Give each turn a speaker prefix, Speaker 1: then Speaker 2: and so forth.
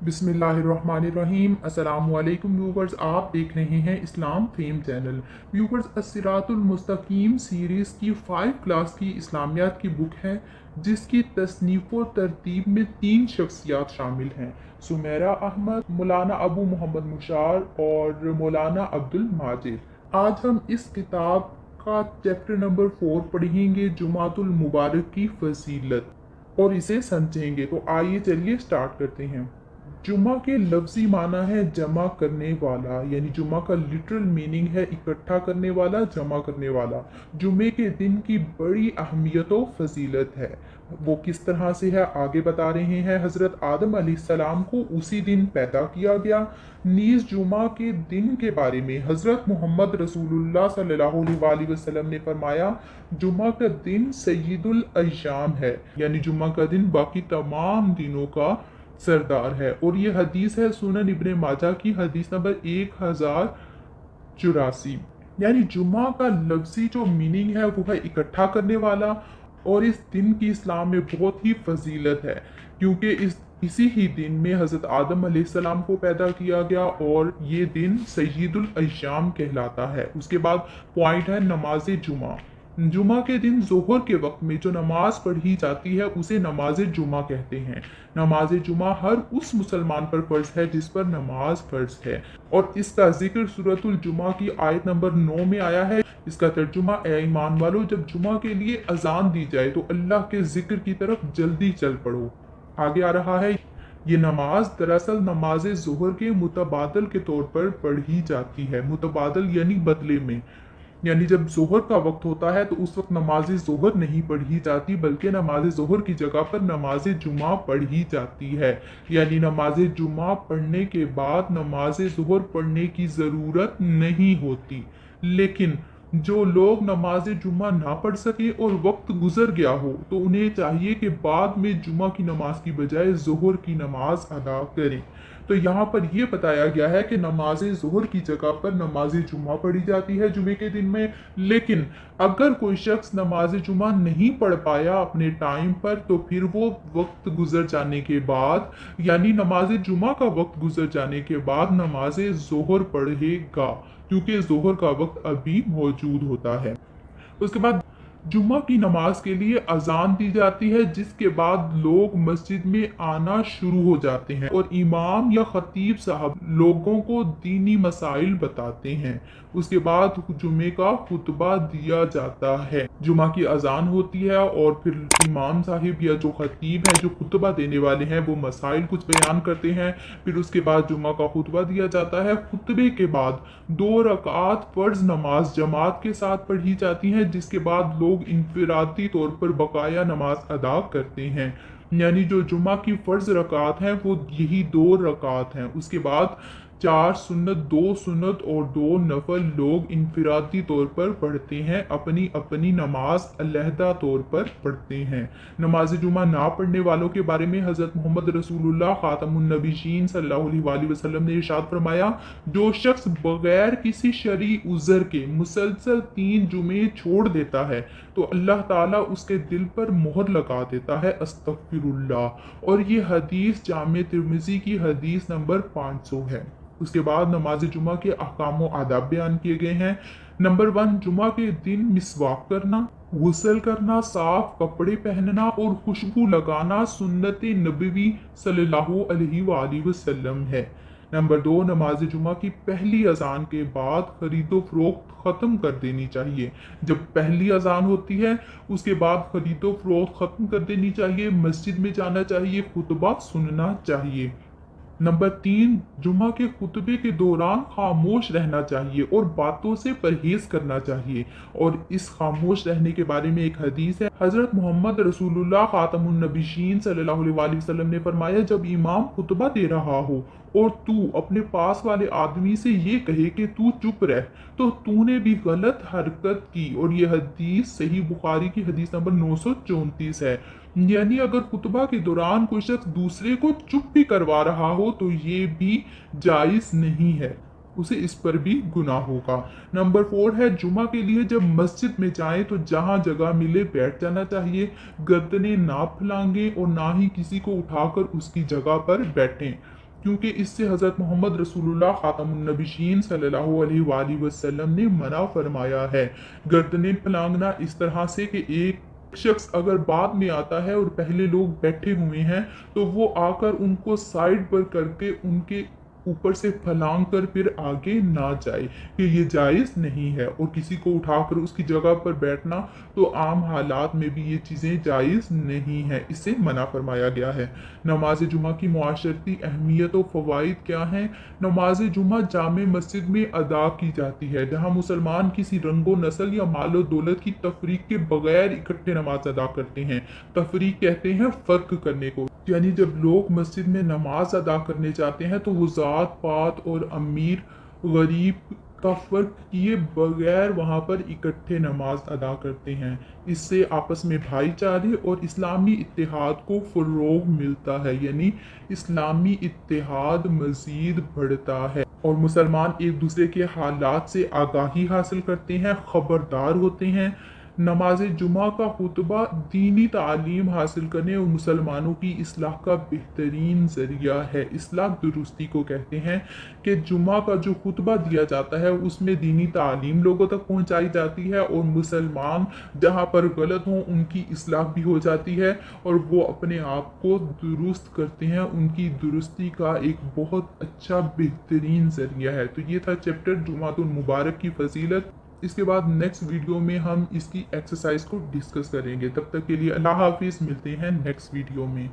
Speaker 1: बिस्मिल्लाहिर्रहमानिर्रहीम। अस्सलामुअलैकुम व्यूवर्स, आप देख रहे हैं इस्लाम फेम चैनल। व्यूवर्स, अस्सिरातुल मुस्तकीम सीरीज़ की 5 क्लास की इस्लामियात की बुक है, जिसकी तसनीफ़ व तरतीब में 3 शख्सियात शामिल हैं: सुमेरा अहमद, मौलाना अबू मोहम्मद मुशार और मौलाना अब्दुल माजिद। आज हम इस किताब का चैप्टर नंबर 4 पढ़ेंगे, जुमातुल मुबारक की फजीलत, और इसे समझेंगे। तो आइए चलिए स्टार्ट करते हैं। जुमा के लफ्ज़ी माना है जमा करने वाला, यानी जुमा का लिटरल मीनिंग है इकट्ठा करने वाला, जमा करने वाला। जुमे के दिन की बड़ी अहमियत व फजीलत है। वो किस तरह से है आगे बता रहे हैं। हज़रत आदम अलैहिस्सलाम को उसी दिन पैदा किया गया। नीज़ जुमा के दिन के बारे में हज़रत मोहम्मद रसूलुल्लाह सल्लल्लाहु अलैहि वसल्लम ने फरमाया, जुमा का दिन सय्यिदुल अय्याम है, यानी जुमा का दिन बाकी तमाम दिनों का सरदार है। और ये हदीस है सुनन इब्ने माजा की हदीस नंबर 1084। यानी जुमा का लफ्जी जो मीनिंग है वो है इकट्ठा करने वाला। और इस दिन की इस्लाम में बहुत ही फजीलत है, क्योंकि इसी ही दिन में हज़रत आदम अलैहिस्सलाम को पैदा किया गया, और ये दिन सय्यिदुल अय्याम कहलाता है। उसके बाद पॉइंट है नमाज जुमा। जुमा के दिन जोहर के वक्त में जो नमाज पढ़ी जाती है उसे नमाज जुमा कहते हैं। नमाज जुमा हर उस मुसलमान पर फर्ज है जिस पर नमाज फर्ज है, और इसका जिक्र सूरतुल जुमा की आयत नंबर 9 में आया है। इसका तर्जुमा, ए ईमान वालों, जब जुमा के लिए अजान दी जाए तो अल्लाह के जिक्र की तरफ जल्दी चल पड़ो। आगे आ रहा है, ये नमाज दरअसल नमाज जोहर के मुतबादल के तौर पर पढ़ी जाती है। मुतबादल यानी बदले में, यानी जब जोहर का वक्त होता है तो उस वक्त नमाज जोहर नहीं पढ़ी जाती, बल्कि नमाज जोहर की जगह पर नमाज जुमा पढ़ी जाती है। यानी नमाज जुमा पढ़ने के बाद नमाज जोहर पढ़ने की ज़रूरत नहीं होती। लेकिन जो लोग नमाज जुमा ना पढ़ सके और वक्त गुजर गया हो तो उन्हें चाहिए कि बाद में जुमा की नमाज की बजाय जोहर की नमाज अदा करें। तो यहाँ पर यह बताया गया है कि नमाज जोहर की जगह पर नमाज जुमा पढ़ी जाती है जुमे के दिन में। लेकिन अगर कोई शख्स नमाज जुमा नहीं पढ़ पाया अपने टाइम पर, तो फिर वो वक्त गुजर जाने के बाद, यानी नमाज जुमा का वक्त गुजर जाने के बाद नमाज जोहर पढ़ेगा, क्योंकि जोहर का वक्त अभी मौजूद होता है। उसके बाद जुम्मा की नमाज के लिए अजान दी जाती है, जिसके बाद लोग मस्जिद में आना शुरू हो जाते हैं और इमाम या खतीब साहब लोगों को दीनी मसाइल बताते हैं। उसके बाद जुमे का खुतबा दिया जाता है। जुमा की अजान होती है और फिर इमाम साहिब या जो खतीब हैं, जो खुतबा देने वाले हैं, वो मसाइल कुछ बयान करते हैं। फिर उसके बाद जुमा का खुतबा दिया जाता है। खुतबे के बाद 2 रकात फर्ज नमाज जमात के साथ पढ़ी जाती हैं, जिसके बाद लोग इनफिरादी तौर पर बकाया नमाज अदा करते हैं। यानी जो जुमा की फर्ज रकात हैं वो यही 2 रकात हैं। उसके बाद 4 सुन्नत, 2 सुन्नत और 2 नफल लोग इनफिरादी तौर पर पढ़ते हैं, अपनी अपनी नमाज अलहदा तौर पर पढ़ते हैं। नमाज जुमा ना पढ़ने वालों के बारे में हज़रत मोहम्मद रसूलुल्लाह खातमुन नबीयीन सल्लल्लाहु अलैहि वसल्लम ने इरशाद फरमाया, जो शख्स बगैर किसी शरई उज़र के मुसलसल 3 जुमे छोड़ देता है तो अल्लाह ताला उसके दिल पर मोहर लगा देता है, अस्तगफिरुल्लाह। और ये हदीस जामे तिर्मिज़ी की हदीस नंबर 500 है। उसके बाद नमाज जुमा के अहकाम व आदाब बयान किए गए हैं। नंबर 1, जुमा के दिन मिसवाक करना, गुस्ल करना, साफ कपड़े पहनना और खुशबू लगाना सुन्नत नबवी सल्लल्लाहु अलैहि वसल्लम है। नंबर 2, नमाज जुमा की पहली अजान के बाद खरीदो फरोख्त ख़त्म कर देनी चाहिए। जब पहली अजान होती है उसके बाद खरीदो फरोख्त ख़त्म कर देनी चाहिए, मस्जिद में जाना चाहिए, खुतबा सुनना चाहिए। नंबर 3, जुमा के खुतबे के दौरान खामोश रहना चाहिए और बातों से परहेज करना चाहिए। और इस खामोश रहने के बारे में एक हदीस है। हजरत मोहम्मद रसूलुल्लाह खातमुन नबीयीन सल्लल्लाहु अलैहि वसल्लम ने फरमाया, जब इमाम खुतबा दे रहा हो और तू अपने पास वाले आदमी से ये कहे कि तू चुप रह, तो तूने भी गलत हरकत की। और ये हदीस सही बुखारी की हदीस नंबर 934 है। यानी अगर खुतबा के दौरान कोई शख्स दूसरे को चुप भी करवा रहा हो तो ये भी जायज नहीं है, उसे इस पर भी गुनाह होगा। नंबर 4 है, जुमा के लिए जब मस्जिद में जाएं तो जहां जगह मिले बैठ जाना चाहिए, गर्दनें ना फैलाएं और ना ही किसी को उठाकर उसकी जगह पर बैठें। क्योंकि इससे हज़रत मोहम्मद रसूलुल्लाह ख़ातमुन्नबिय्यीन सल्लल्लाहु अलैहि वसल्लम ने मना फरमाया है। गर्दनें फलांगना इस तरह से कि एक शख्स अगर बाद में आता है और पहले लोग बैठे हुए हैं तो वो आकर उनको साइड पर करके उनके ऊपर से फलांग कर फिर आगे ना जाए, कि ये जायज़ नहीं है। और किसी को उठाकर उसकी जगह पर बैठना तो आम हालात में भी ये चीज़ें जायज़ नहीं है, इससे मना फरमाया गया है। नमाज जुमा की मुआशरती अहमियत और फ़वाइद क्या हैं? नमाज जुमा जामे मस्जिद में अदा की जाती है, जहाँ मुसलमान किसी रंगो नस्ल या मालो दौलत की तफरीक के बगैर इकट्ठे नमाज अदा करते हैं। तफरीक कहते हैं फ़र्क करने को, यानी जब लोग मस्जिद में नमाज अदा करने जाते हैं तो वो ज़ात पात और अमीर गरीब का फ़र्क किए बगैर वहाँ पर इकट्ठे नमाज अदा करते हैं। इससे आपस में भाईचारे और इस्लामी इत्तेहाद को फ़रोग़ मिलता है, यानी इस्लामी इत्तेहाद मज़ीद बढ़ता है और मुसलमान एक दूसरे के हालात से आगाही हासिल करते हैं, ख़बरदार होते हैं। नमाज जुमा का खुतबा दीनी तालीम हासिल करने और मुसलमानों की इस्लाह का बेहतरीन ज़रिया है। इस्लाह दुरुस्ती को कहते हैं कि जुमा का जो खुतबा दिया जाता है उसमें दीनी तालीम लोगों तक पहुंचाई जाती है और मुसलमान जहां पर गलत हों उनकी इस्लाह भी हो जाती है और वो अपने आप को दुरुस्त करते हैं। उनकी दुरुस्ती का एक बहुत अच्छा बेहतरीन ज़रिया है। तो ये था चैप्टर जुमातुल मुबारक की फजीलत। इसके बाद नेक्स्ट वीडियो में हम इसकी एक्सरसाइज को डिस्कस करेंगे। तब तक के लिए अल्लाह हाफिज़, मिलते हैं नेक्स्ट वीडियो में।